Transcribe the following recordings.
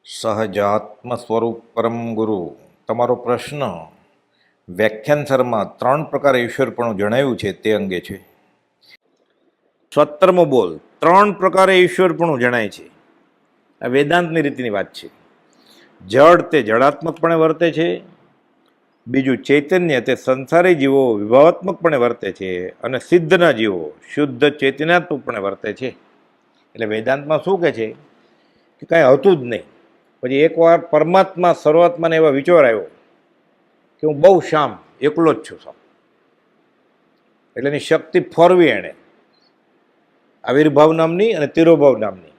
સહજાત્મ સ્વરૂપ પરમ ગુરુ. તમારો પ્રશ્ન વ્યાખ્યાનસરમાં 3 પ્રકારે ઈશ્વરપણું જણાવ્યું છે તે અંગે છે. 17મો બોલ. 3 પ્રકારે ઈશ્વરપણું જણાય છે. આ વેદાંતની રીતની વાત છે. જળ તે જળાત્મકપણે વર્તે છે. બીજું ચૈતન્ય તે સંસારી જીવો વિભાવાત્મકપણે વર્તે છે. અને સિદ્ધના જીવો શુદ્ધ ચૈતન્યાત્મકપણે વર્તે છે. એટલે વેદાંતમાં શું કહે છે કે કાંઈ હતું જ નહીં. પછી એકવાર પરમાત્મા સર્વાત્માને એવા વિચાર આવ્યો કે હું બહુ શામ એકલો જ છું સામ. એટલે એની શક્તિ ફોરવી એણે આવિર્ભાવ નામની અને તિરોભાવ નામની,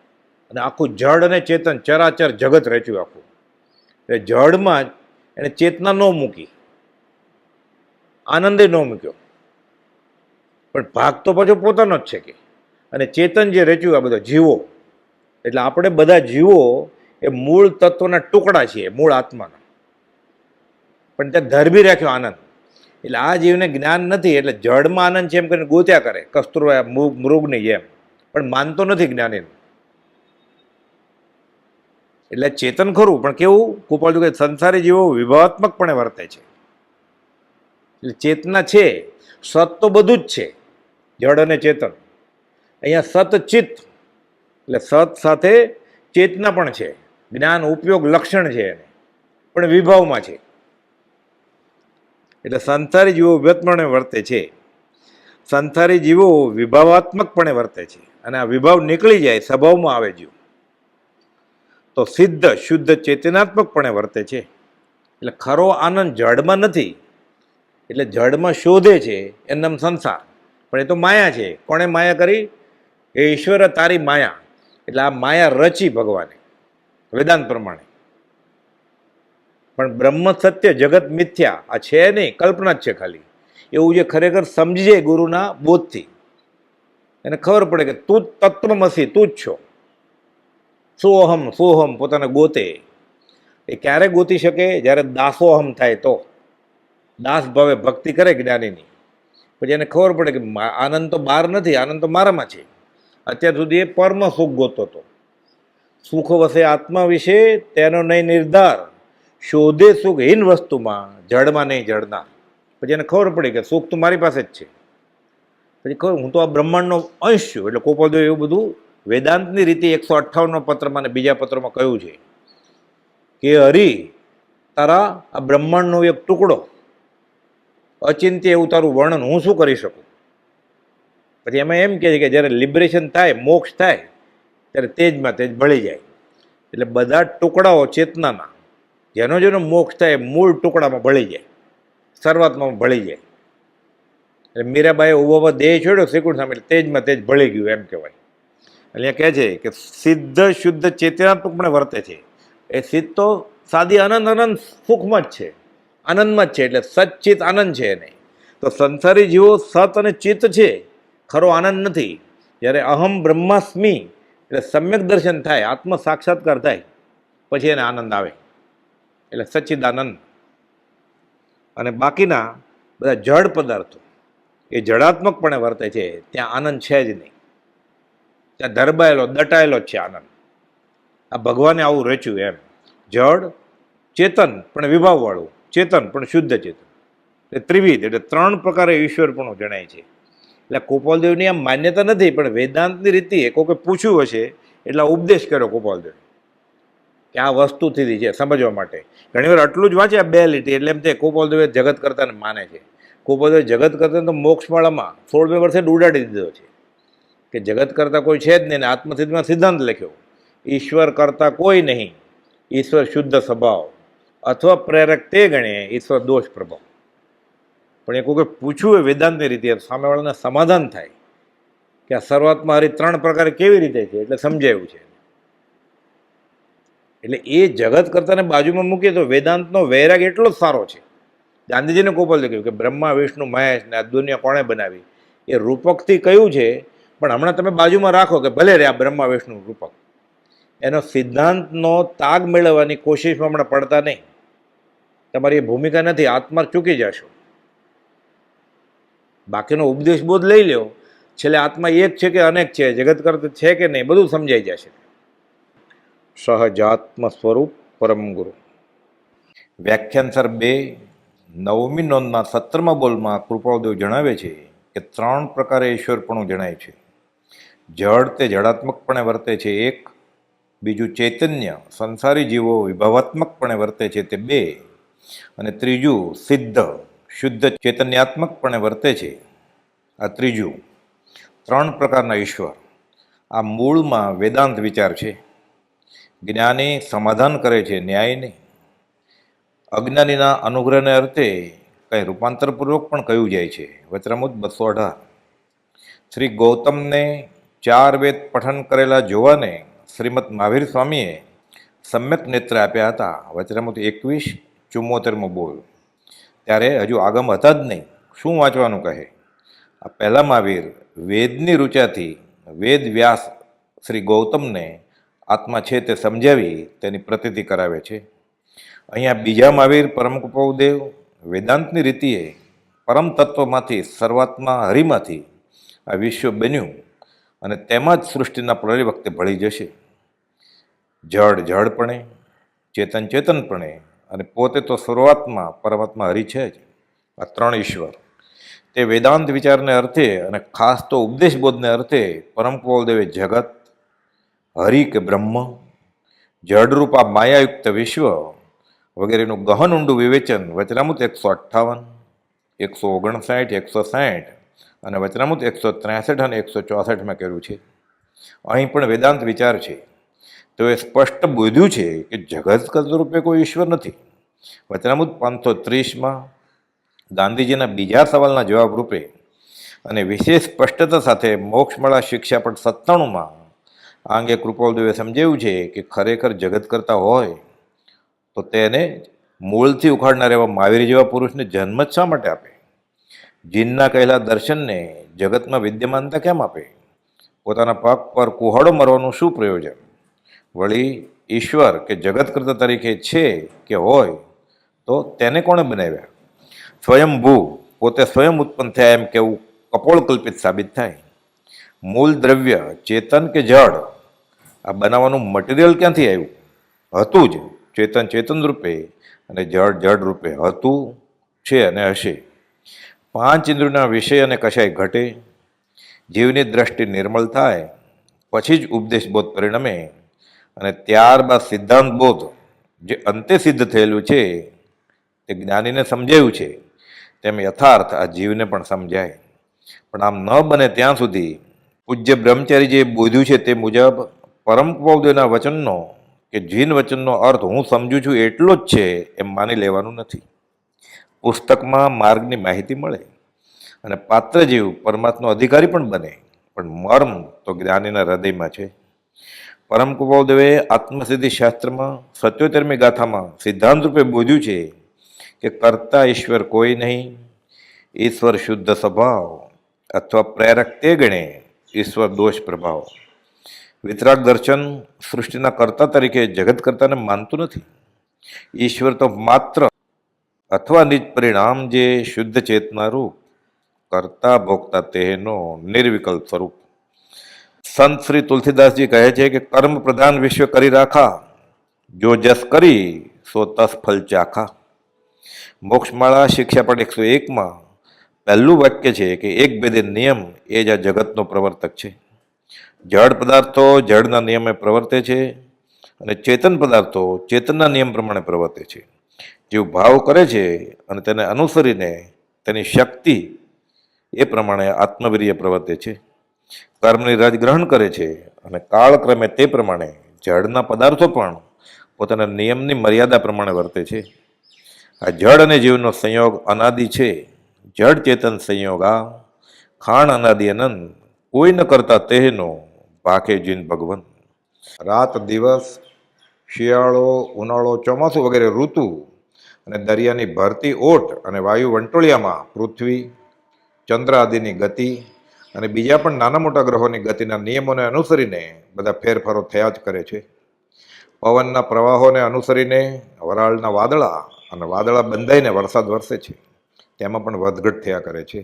અને આખું જળ અને ચેતન ચરાચર જગત રચ્યું આખું. એટલે જળમાં જ એણે ચેતના ન મૂકી, આનંદે ન મૂક્યો, પણ ભાગ તો પાછો પોતાનો જ છે કે. અને ચેતન જે રચ્યું આ બધા જીવો, એટલે આપણે બધા જીવો એ મૂળ તત્વના ટુકડા છીએ, મૂળ આત્માના. પણ ત્યાં ધરબી રાખ્યો આનંદ. એટલે આ જીવને જ્ઞાન નથી, એટલે જળમાં આનંદ છે એમ કરીને ગોત્યા કરે કસ્તુરવા મૃગની જેમ, પણ માનતો નથી જ્ઞાનીનું. એટલે ચેતન ખરું, પણ કેવું કૃપાળુ કે સંસારી જીવો વિભાવાત્મકપણે વર્તે છે. એટલે ચેતના છે, સત તો બધું જ છે, જળ અને ચેતન. અહીંયા સતચિત્ત એટલે સત સાથે ચેતના પણ છે, જ્ઞાન ઉપયોગ લક્ષણ છે એને, પણ વિભાવમાં છે. એટલે સંસારી જીવો વિભાવપણે વર્તે છે, સંસારી જીવો વિભાવાત્મકપણે વર્તે છે. અને આ વિભાવ નીકળી જાય, સ્વભાવમાં આવે જીવ, તો સિદ્ધ શુદ્ધ ચેતનાત્મકપણે વર્તે છે. એટલે ખરો આનંદ જળમાં નથી. એટલે જળમાં શોધે છે એનું નામ સંસાર, પણ એ તો માયા છે. કોણે માયા કરી? એ ઈશ્વર તારી માયા. એટલે આ માયા રચી ભગવાને વેદાંત પ્રમાણે. પણ બ્રહ્મ સત્ય જગત મિથ્યા આ છે નહીં, કલ્પના જ છે ખાલી. એવું જે ખરેખર સમજી જાય ગુરુના બોધથી, એને ખબર પડે કે તું જ તત્વમસી, તું જ છો. સોહમ સોહમ પોતાને ગોતે. એ ક્યારે ગોતી શકે? જ્યારે દાસોહમ થાય તો. દાસ ભાવે ભક્તિ કરે જ્ઞાનીની, પછી એને ખબર પડે કે આનંદ તો બહાર નથી, આનંદ તો મારામાં છે. અત્યાર સુધી એ પરમ સુખ ગોતતો હતો. સુખ વસે આત્મા વિશે તેનો નહીં નિર્ધાર, શોધે સુખ હીન વસ્તુમાં, જળમાં નહીં જળના. પછી એને ખબર પડી કે સુખ તો મારી પાસે જ છે. પછી ખબર હું તો આ બ્રહ્માંડનો અંશ છું. એટલે કોપોદે એવું બધું વેદાંતની રીતે 158 પત્રમાં અને બીજા પત્રમાં કહ્યું છે કે હરિ તારા આ બ્રહ્માંડનો એક ટુકડો, અચિંત્ય એવું તારું વર્ણન હું શું કરી શકું. પછી એમાં એમ કહે છે કે જ્યારે લિબરેશન થાય, મોક્ષ થાય, ત્યારે તેજમાં તેજ ભળી જાય. એટલે બધા ટુકડાઓ ચેતનાના, જેનો જેનો મોક્ષ થાય મૂળ ટુકડામાં ભળી જાય, શરૂઆતમાં ભળી જાય. એટલે મીરાબાઈએ ઉભો દેહ છોડ્યો શ્રીકૃષ્ણ સામે, એટલે તેજમાં તેજ ભળી ગયું એમ કહેવાય. એટલે કહે છે કે સિદ્ધ શુદ્ધ ચેતનાત્મકપણે વર્તે છે. એ સિદ્ધ તો સાદી આનંદ આનંદ સુખમાં જ છે, આનંદમાં જ છે. એટલે સચ્ચિત આનંદ છે એને. તો સંસારી જીવો સત અને ચિત્ત છે, ખરો આનંદ નથી. જ્યારે અહમ બ્રહ્માસ્મિ એટલે સમ્યક દર્શન થાય, આત્મ સાક્ષાત્કાર થાય, પછી એને આનંદ આવે. એટલે સચ્ચિદાનંદ. અને બાકીના બધા જળ પદાર્થો એ જળાત્મકપણે વર્તે છે, ત્યાં આનંદ છે જ નહીં. ત્યાં ધરબાયેલો દટાયેલો જ છે આનંદ. આ ભગવાને આવું રચ્યું એમ. જળ ચેતન પણ વિભાવવાળું, ચેતન પણ શુદ્ધ ચેતન. એટલે ત્રિવિધ, એટલે 3 પ્રકારે ઈશ્વરપણું જણાય છે. એટલે ગોપાલદેવની આમ માન્યતા નથી, પણ વેદાંતની રીતે કોઈકે પૂછ્યું હશે એટલે ઉપદેશ કર્યો ગોપાલદેવ કે આ વસ્તુથી છે સમજવા માટે. ઘણીવાર આટલું જ વાંચે આ 2 લીટી, એટલે એમ તે ગોપાલદેવે જગત કરતાને માને છે. ગોપાલદેવ જગત કરતા તો મોક્ષમાળામાં 16મે વર્ષે ઉડાડી દીધો છે કે જગત કરતા કોઈ છે જ નહીં. ને આત્મસિદ્ધમાં સિદ્ધાંત લખ્યો, ઈશ્વર કરતા કોઈ નહીં, ઈશ્વર શુદ્ધ સ્વભાવ, અથવા પ્રેરક તે ગણે ઈશ્વર દોષ પ્રભાવ. પણ એ કોઈ પૂછ્યું હોય વેદાંતની રીતે, સામેવાળાને સમાધાન થાય કે આ શરૂઆતમાં હરી 3 પ્રકારે કેવી રીતે છે, એટલે સમજાયું છે. એટલે એ જગત કરતાને બાજુમાં મૂકીએ તો વેદાંતનો વૈરાગ એટલો જ સારો છે. ગાંધીજીને ગોપાલે કહ્યું કે બ્રહ્મા વિષ્ણુ મહેશ ને આ દુનિયા કોણે બનાવી, એ રૂપકથી કહ્યું છે, પણ હમણાં તમે બાજુમાં રાખો કે ભલે રે આ બ્રહ્મા વિષ્ણુ રૂપક. એનો સિદ્ધાંતનો તાગ મેળવવાની કોશિશમાં હમણાં પડતા નહીં. તમારી એ ભૂમિકા નથી, આત્મા ચૂકી જશો. બાકીનો ઉપદેશ બોધ લઈ લ્યો, છેલ્લે આત્મા એક છે કે અનેક છે, જગત કરતા છે કે નહીં, બધું સમજાઈ જશે. સહજાત્મ સ્વરૂપ પરમ ગુરુ. વ્યાખ્યાન સર 2 9મી નોંધના 17મા બોલમાં કૃપાળદેવ જણાવે છે કે 3 પ્રકારે ઈશ્વરપણું જણાય છે. જળ તે જળાત્મકપણે વર્તે છે 1, બીજું ચૈતન્ય સંસારી જીવો વિભાવાત્મકપણે વર્તે છે તે 2, અને ત્રીજું સિદ્ધ શુદ્ધ ચૈતન્યાત્મકપણે વર્તે છે આ ત્રીજું. 3 પ્રકારના ઈશ્વર આ મૂળમાં વેદાંત વિચાર છે. જ્ઞાની સમાધાન કરે છે, ન્યાય નહીં. અજ્ઞાનીના અનુગ્રહને અર્થે કંઈ રૂપાંતરપૂર્વક પણ કહ્યું જાય છે. વચરામૃત 218. શ્રી ગૌતમને 4 વેદ પઠન કરેલા જોવાને શ્રીમદ મહાવીર સ્વામીએ સમ્યક નેત્ર આપ્યા હતા. વચરામૃત 21 74મો બોલ. ત્યારે હજુ આગમ હતા જ નહીં, શું વાંચવાનું કહે. આ પહેલા મહાવીર વેદની રૂચાથી વેદ વ્યાસ શ્રી ગૌતમને આત્મા છે તે સમજાવી તેની પ્રતીતિ કરાવે છે. અહીંયા બીજા મહાવીર પરમ કૃપાળદેવ વેદાંતની રીતિએ પરમ તત્વમાંથી સર્વાત્મા હરિમાંથી આ વિશ્વ બન્યું અને તેમાં જ સૃષ્ટિના પ્રલય વખતે ભળી જશે. જળ જળપણે, ચેતન ચેતનપણે અને પોતે તો સર્વાત્મા પરમાત્મા હરિ છે જ. આ 3 ઈશ્વર તે વેદાંત વિચારને અર્થે અને ખાસ તો ઉપદેશ બોધને અર્થે પરમ કૃપાળદેવે જગત, હરિ કે બ્રહ્મ, જળરૂપ આ માયાયુક્ત વિશ્વ વગેરેનું ગહન ઊંડું વિવેચન વચનામૃત 158, 159, 160 અને વચનામૃત 163 અને 164માં કર્યું છે. અહીં પણ વેદાંત વિચાર છે. તેઓએ સ્પષ્ટ બોધ્યું છે કે જગત રૂપે કોઈ ઈશ્વર નથી. વચનામૃત 530માં ગાંધીજીના બીજા સવાલના જવાબ રૂપે અને વિશેષ સ્પષ્ટતા સાથે મોક્ષમાળા શિક્ષાપટ 97માં આ અંગે કૃપાળદેવે સમજાવ્યું છે કે ખરેખર જગત કરતા હોય તો તેને મૂળથી ઉખાડનાર એવા મહાવીર જેવા પુરુષને જન્મ જ શા માટે આપે? જીનના કહેલા દર્શનને જગતમાં વિદ્યમાનતા કેમ આપે? પોતાના પગ પર કુહાડો મરવાનું શું પ્રયોજન? વળી ઈશ્વર કે જગત કરતા તરીકે છે કે હોય તો તેને કોણે બનાવ્યા? સ્વયંભૂ પોતે સ્વયં ઉત્પન્ન થયા એમ કેવું કપોળ કલ્પિત સાબિત થાય. મૂળ દ્રવ્ય ચેતન કે જળ આ બનાવવાનું મટીરિયલ ક્યાંથી આવ્યું? હતું જ ચેતન ચેતન રૂપે અને જળ જળ રૂપે હતું, છે અને હશે. 5 ઇન્દ્રિયોના વિષય અને કશાય ઘટે. જીવની દ્રષ્ટિ નિર્મળ થાય પછી જ ઉપદેશ બોધ પરિણમે અને ત્યારબાદ સિદ્ધાંત બોધ જે અંતે સિદ્ધ થયેલું છે તે જ્ઞાનીને સમજાયું છે તેમ યથાર્થ આ જીવને પણ સમજાય. પણ આમ ન બને ત્યાં સુધી પૂજ્ય બ્રહ્મચારીજીએ બોધ્યું છે તે મુજબ પરમ કૃપાળદેવના વચનનો કે જીન વચનનો અર્થ હું સમજું છું એટલો જ છે એમ માની લેવાનું નથી. પુસ્તકમાં માર્ગની માહિતી મળે અને પાત્ર જીવ પરમાત્માનો અધિકારી પણ બને, પણ મર્મ તો જ્ઞાનીના હૃદયમાં છે. પરમ કૃપાળદેવે આત્મસિદ્ધિ શાસ્ત્રમાં 77મી ગાથામાં સિદ્ધાંત રૂપે બોધ્યું છે કે કર્તા ઈશ્વર કોઈ નહીં, ઈશ્વર શુદ્ધ સ્વભાવ અથવા પ્રેરક તે ગણે ઈશ્વર દોષ પ્રભાવ. વિતરાગ દર્શન સૃષ્ટિના કર્તા તરીકે જગત કર્તાને માનતું નથી. ઈશ્વર તો માત્ર અથવા નિજ પરિણામ જે શુદ્ધ ચેતના રૂપ કર્તા ભોગતા તેનો નિર્વિકલ્પ સ્વરૂપ. સંત શ્રી તુલસીદાસજી કહે છે કે કર્મ પ્રધાન વિશ્વ કરી રાખા, જો જસ કરી સો તસ ફલ ચાખા. મોક્ષમાળા શિક્ષાપટ 101માં પહેલું વાક્ય છે કે એક ભેદે નિયમ એ જ આ જગતનો પ્રવર્તક છે. જળ પદાર્થો જળના નિયમે પ્રવર્તે છે અને ચેતન પદાર્થો ચેતનના નિયમ પ્રમાણે પ્રવર્તે છે. જેવું ભાવ કરે છે અને તેને અનુસરીને તેની શક્તિ એ પ્રમાણે આત્મવીર્ય પ્રવર્તે છે. કર્મની રજ ગ્રહણ કરે છે અને કાળક્રમે તે પ્રમાણે જળના પદાર્થો પણ પોતાના નિયમની મર્યાદા પ્રમાણે વર્તે છે. આ જળ અને જીવનો સંયોગ અનાદિ છે. જળ ચેતન સંયોગ આ ખાણ અનાદિ અનંત કોઈ ન કરતા તેનો ભાખે જીન ભગવન. રાત દિવસ, શિયાળો ઉનાળો ચોમાસું વગેરે ઋતુ અને દરિયાની ભરતી ઓટ અને વાયુ વંટોળિયામાં પૃથ્વી ચંદ્ર આદિની ગતિ અને બીજા પણ નાના મોટા ગ્રહોની ગતિના નિયમોને અનુસરીને બધા ફેરફારો થયા જ કરે છે. પવનના પ્રવાહોને અનુસરીને વરાળના વાદળા અને વાદળા બંધાઈને વરસાદ વરસે છે. તેમાં પણ વધઘટ થયા કરે છે.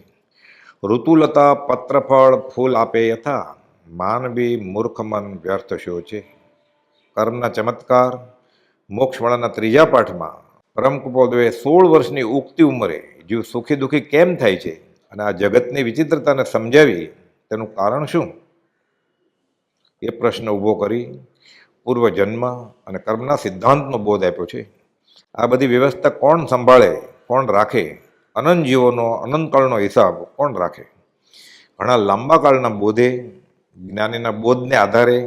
ઋતુલતા પત્રફળ ફૂલ આપે યથા, માનવી મૂર્ખ મન વ્યર્થ શો છે. કર્મના ચમત્કાર મોક્ષવાળાના ત્રીજા પાઠમાં પરમ કૃપાળુએ 16 વર્ષની ઉગતી ઉંમરે જીવ સુખી દુઃખી કેમ થાય છે અને આ જગતની વિચિત્રતાને સમજાવી તેનું કારણ શું એ પ્રશ્ન ઊભો કરી પૂર્વજન્મ અને કર્મના સિદ્ધાંતનો બોધ આપ્યો છે. આ બધી વ્યવસ્થા કોણ સંભાળે, કોણ રાખે? અનંત જીવોનો અનંતકાળનો હિસાબ કોણ રાખે? ઘણા લાંબા કાળના બોધે, જ્ઞાનીના બોધને આધારે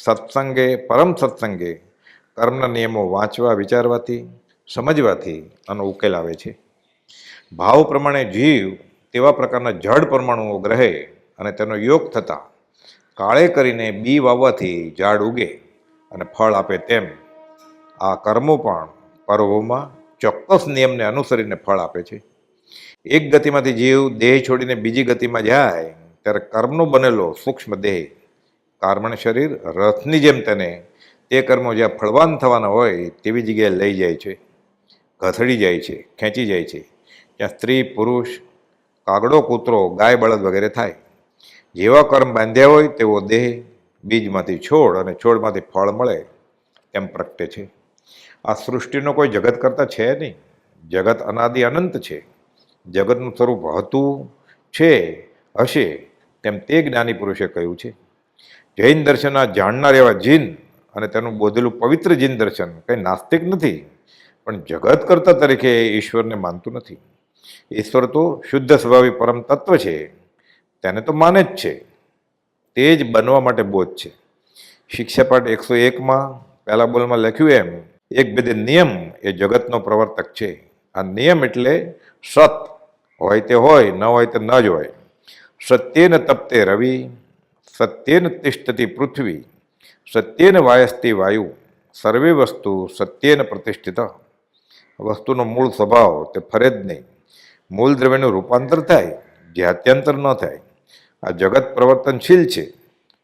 સત્સંગે, પરમ સત્સંગે કર્મના નિયમો વાંચવા, વિચારવાથી, સમજવાથી આનો ઉકેલ આવે છે. ભાવ પ્રમાણે જીવ તેવા પ્રકારના જડ પરમાણુઓ ગ્રહે અને તેનો યોગ થતા કાળે કરીને બી વાવવાથી ઝાડ ઉગે અને ફળ આપે, તેમ આ કર્મો પણ પર્વોમાં ચોક્કસ નિયમને અનુસરીને ફળ આપે છે. એક ગતિમાંથી જીવ દેહ છોડીને બીજી ગતિમાં જાય ત્યારે કર્મનો બનેલો સૂક્ષ્મ દેહ, કાર્બન શરીર, રથની જેમ તેને તે કર્મો જ્યાં ફળવાન થવાના હોય તેવી જગ્યાએ લઈ જાય છે, ઘસડી જાય છે, ખેંચી જાય છે, જ્યાં સ્ત્રી, પુરુષ, કાગડો, કૂતરો, ગાય, બળદ વગેરે થાય. જેવા કર્મ બાંધ્યા હોય તેવો દેહ બીજમાંથી છોડ અને છોડમાંથી ફળ મળે તેમ પ્રગટે છે. આ સૃષ્ટિનો કોઈ જગત કરતા છે નહીં. જગત અનાદિ અનંત છે. જગતનું સ્વરૂપ હતું, છે, હશે તેમ તે જ્ઞાની પુરુષે કહ્યું છે. જૈન દર્શનના જાણનાર એવા જીન અને તેનું બોધેલું પવિત્ર જીન દર્શન કંઈ નાસ્તિક નથી, પણ જગત કરતા તરીકે ઈશ્વરને માનતું નથી. ઈશ્વર તો શુદ્ધ સ્વભાવી પરમ તત્વ છે, તેને તો માને જ છે. તે જ બનવા માટે બોધ છે. શિક્ષાપાઠ 101માં પહેલા બોલમાં લખ્યું એમ એક ભેદે નિયમ એ જગતનો પ્રવર્તક છે. આ નિયમ એટલે સત, હોય તે હોય, ન હોય તે ન જ હોય. સત્યેન તપ્તે રવિ, સત્યેન તિષ્ઠતી પૃથ્વી, સત્યેન વાયસ્તી વાયુ, સર્વે વસ્તુ સત્યેન પ્રતિષ્ઠિત. વસ્તુનો મૂળ સ્વભાવ તે ફરે જ નહીં. મૂળ દ્રવ્યનું રૂપાંતર થાય, જાત્યંતર ન થાય. આ જગત પ્રવર્તનશીલ છે,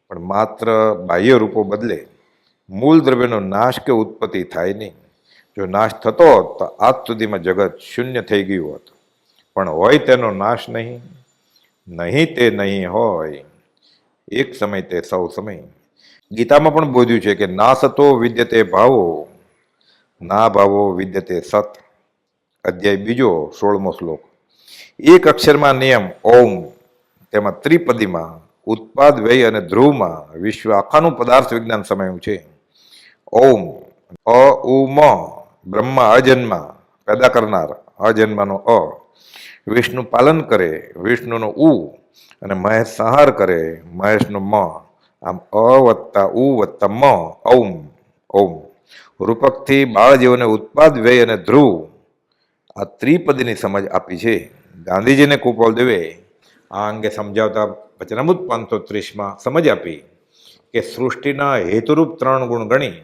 પણ માત્ર બાહ્ય રૂપો બદલે. મૂળ દ્રવ્યનો નાશ કે ઉત્પત્તિ થાય નહીં. જો નાશ થતો હોત તો આજ સુધીમાં જગત શૂન્ય થઈ ગયું હોત, પણ હોય તેનો નાશ નહીં, નહીં તે નહીં હોય, એક સમય તે સૌ સમય. ગીતામાં પણ બોધ્યું છે કે ના સતો વિદ્યતે ભાવો, ના ભાવો વિદ્યતે સત. અધ્યાય 2, 16મો શ્લોક. એક અક્ષરમાં નિયમ ઓમ, તેમાં ત્રિપદીમાં ઉત્પાદ, વ્યય અને ધ્રુવમાં વિશ્વ આખાનું પદાર્થ વિજ્ઞાન સમાયું છે. ઓમ, અ ઉ મ, બ્રહ્મા અજન્મા, પેદા કરનાર, અજન્માનો અ. વિષ્ણુ પાલન કરે, વિષ્ણુનો ઉ. અને મહેશ સંહાર કરે, મહેશનો મ. આમ અ વત્તા ઉ વત્તા મ, ઔમ ઓમ. રૂપકથી બાળ જીવોને ઉત્પાદ, વ્યય અને ધ્રુવ, આ ત્રિપદીની સમજ આપી છે. ગાંધીજીને કૃપાળદેવે આ અંગે સમજાવતા વચનામૃત 530માં સમજ આપી કે સૃષ્ટિના હેતુરૂપ 3 ગુણ ગણી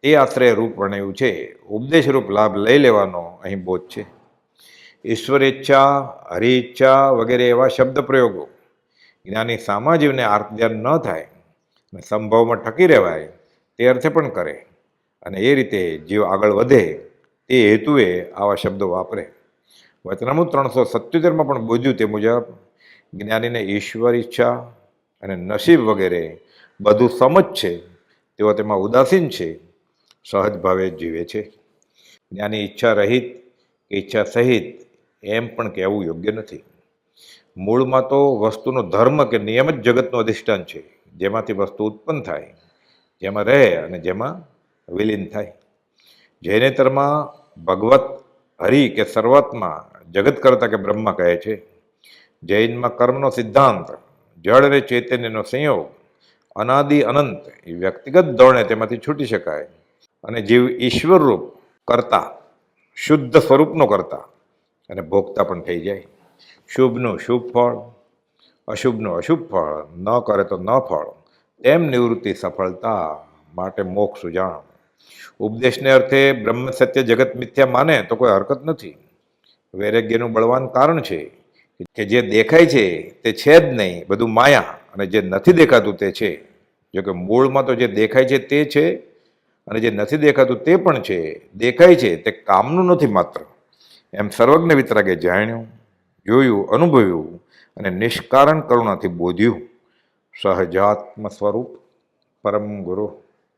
તે આશ્રય રૂપ વર્ણવ્યું છે. ઉપદેશરૂપ લાભ લઈ લેવાનો અહીં બોધ છે. ઈશ્વર ઈચ્છા, હરિ ઈચ્છા વગેરે એવા શબ્દ પ્રયોગો જ્ઞાની સામાજીવને આર્તધ્યાન ન થાય અને સંભવમાં ટકી રહેવાય તે અર્થે પણ કરે, અને એ રીતે જીવ આગળ વધે તે હેતુએ આવા શબ્દો વાપરે. વચનામૃત 377માં પણ બોધ્યું તે મુજબ જ્ઞાનીને ઈશ્વર ઈચ્છા અને નસીબ વગેરે બધું સમજ છે, તેઓ તેમાં ઉદાસીન છે, સહજ ભાવે જીવે છે. જ્ઞાની ઈચ્છા રહિત કે ઈચ્છા સહિત એમ પણ કહેવું યોગ્ય નથી. મૂળમાં તો વસ્તુનો ધર્મ કે નિયમ જ જગતનું અધિષ્ઠાન છે, જેમાંથી વસ્તુ ઉત્પન્ન થાય, જેમાં રહે અને જેમાં વિલીન થાય. જૈનેતરમાં ભગવત, હરિ કે સર્વાત્મા જગત કરતા કે બ્રહ્મા કહે છે. જૈનમાં કર્મનો સિદ્ધાંત, જળ અને ચૈતન્યનો સંયોગ, અનાદિ અનંત એ વ્યક્તિગત ધોરણે તેમાંથી છૂટી શકાય અને જીવ ઈશ્વરરૂપ કરતા, શુદ્ધ સ્વરૂપનો કરતા અને ભોગતા પણ થઈ જાય. શુભનું શુભ ફળ, અશુભનું અશુભ ફળ, ન કરે તો ન ફળ, તેમ નિવૃત્તિ સફળતા, માટે મોક્ષ જાણ. ઉપદેશને અર્થે બ્રહ્મ સત્ય જગત મિથ્યા માને તો કોઈ હરકત નથી. વૈરાગ્યનું બળવાન કારણ છે કે જે દેખાય છે તે છે જ નહીં, બધું માયા, અને જે નથી દેખાતું તે છે. જોકે મૂળમાં તો જે દેખાય છે તે છે, અને જે નથી દેખાતું તે પણ છે. દેખાય છે તે કામનું નથી માત્ર, એમ સર્વજ્ઞ વિતરાગે જાણ્યું, જોયું, અનુભવ્યું અને નિષ્કારણ કરુણાથી બોધ્યું. સહજાત્મ સ્વરૂપ પરમ ગુરુ.